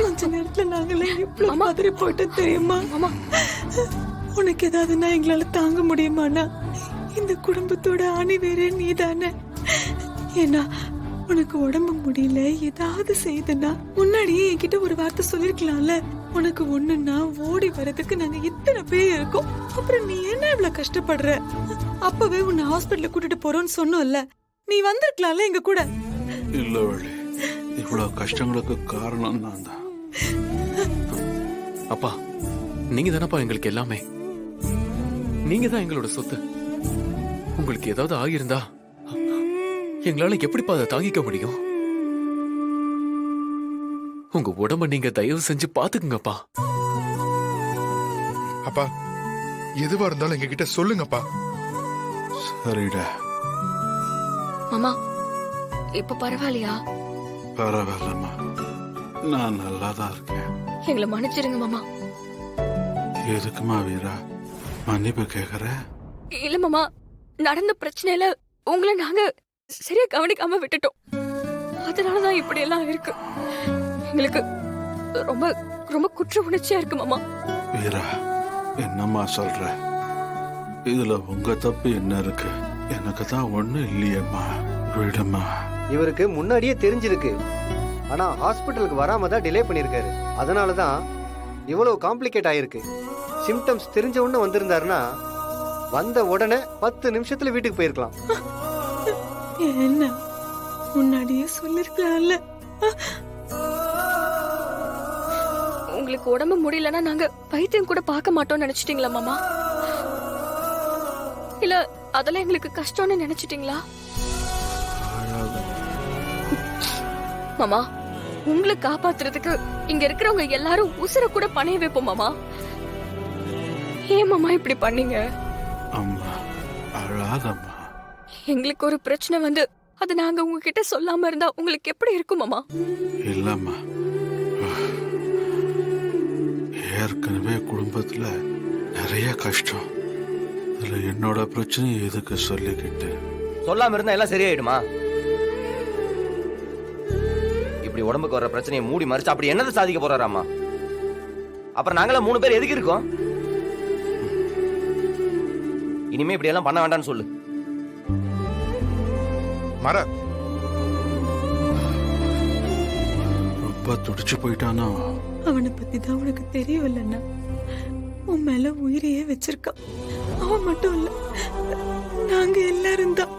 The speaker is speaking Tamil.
கொஞ்ச நேரத்துல நாங்களே இவ்வளவு மாதிரி போயிட்டு தெரியுமா? உனக்கு ஏதாவதுன்னா எங்களால தாங்க முடியுமாண்ணா? இந்த குடும்பத்தோட ஆணி வேற நீதானே. ஏன்னா உனக்கு உடம்பு முடியல ஏதாவது செய்யுதுன்னா முன்னாடியே என்கிட்ட ஒரு வார்த்தை சொல்லிருக்கலாம்ல. உனக்கு ஒண்ணுன்னா ஓடி வர்றதுக்கு நாங்க இத்தனை பேர் இருக்கோம். அப்புறம் நீ என்ன இவ்வளவு கஷ்டப்படுற? அப்பவே உன்னை ஹாஸ்பிட்டலுக்கு கூட்டிட்டு போறோம்னு சொன்னோம்ல, நீ வந்திருக்கலாம்ல எங்க கூட. இல்ல வள்ளி, இவ்வளவு கஷ்டங்களுக்கு காரணம் நான் தான். அப்பா, நீங்க தானப்பா எங்களுக்கு எல்லாமே. நீங்க தான் எங்களோட சொத்து. உங்களுக்கு ஏதாவது ஆகியிருந்தா எங்களால எப்படிப்பா அதை தாங்கிக்க முடியும்? உங்க உடம்ப நீங்க தயவு செஞ்சு பாத்துக்குங்கப்பா. அப்பா, எதுவா இருந்தாலும் எங்க கிட்ட சொல்லுங்கப்பா. சரிடா. மாமா, இப்ப பரவாயில்லையா? பரவாயில்லம்மா, நான் நல்லா தான் இருக்கேன். எங்களை மன்னிச்சிருங்க மாமா. எதுக்குமா வீரா மன்னிப்பு கேக்குற? இல்ல மாமா, நடந்த பிரச்சனையில உங்களை நாங்க சரியா கவனிக்காம விட்டுட்டோம். அதனாலதான் இப்படி எல்லாம் இருக்கு. எங்களுக்கு ரொம்ப ரொம்ப குற்ற உணர்ச்சியா இருக்கு மாமா. வீரா, என்னம்மா சொல்ற? இதுல உங்க தப்பு என்ன இருக்கு? எனக்கு தான் ஒண்ணு இல்லையம்மா. விடுமா. இவருக்கு முன்னாடியே தெரிஞ்சிருக்கு. ஆனா ஹாஸ்பிட்டலுக்கு வராம தான் டிலே பண்ணிருக்காரு. அதனாலதான் இவ்வளவு காம்ப்ளிகேட் ஆயிருக்கு. சிம்டம்ஸ் தெரிஞ்ச உடனே வந்திருந்தாருன்னா வந்த உடனே 10 நிமிஷத்துல வீட்டுக்கு போயிருக்கலாம். என்ன முன்னாடியே சொல்லிருக்கலாம்ல. உங்களுக்கு உடம்பு முடியலன்னா நாங்க வைத்தியம் கூட பார்க்க மாட்டோம்னு நினைச்சிட்டீங்களா மாமா? இல்ல அதெல்லாம் எங்களுக்கு கஷ்டம்னு நினைச்சிட்டீங்களா மாமா? உங்களை காப்பாத்துறதுக்கு இங்க இருக்கிறவங்க எல்லாரும் உசுர கூட பணைய வைப்போம் மாமா. ஏன் மாமா இப்படி பண்ணீங்க? அம்மா அழாதம்மா. எங்களுக்கு ஒரு பிரச்சனை வந்து அது நாங்க உங்ககிட்ட சொல்லாம இருந்தா உங்களுக்கு எப்படி இருக்கும் மாமா? இல்லம்மா, ஏற்கனவே குடும்பத்துல நிறைய கஷ்டம். இதுல என்னோட பிரச்சனை எதுக்கு சொல்லிக்கிட்டு? சொல்லாம இருந்தா எல்லாம் சரியாயிடுமா? இப்படி உடம்புக்கு வர பிரச்சனையை மூடி மறைச்சு அப்படி என்னதை சாதிக்க போறாராமா? அப்புறம் நாங்களா 3 பேர் எதுக்கு இருக்கோம்? இனிமே இப்படி எல்லாம் பண்ண வேண்டாம்னு சொல்லு. மர ரொம்ப துடிச்சு போயிட்டானோ? அவனை பத்தி தான் உனக்கு தெரியவில்லைன்னா உன் மேல உயிரையே வச்சிருக்கான். அவன் மட்டும் இல்ல, நாங்க எல்லாரும் தான்.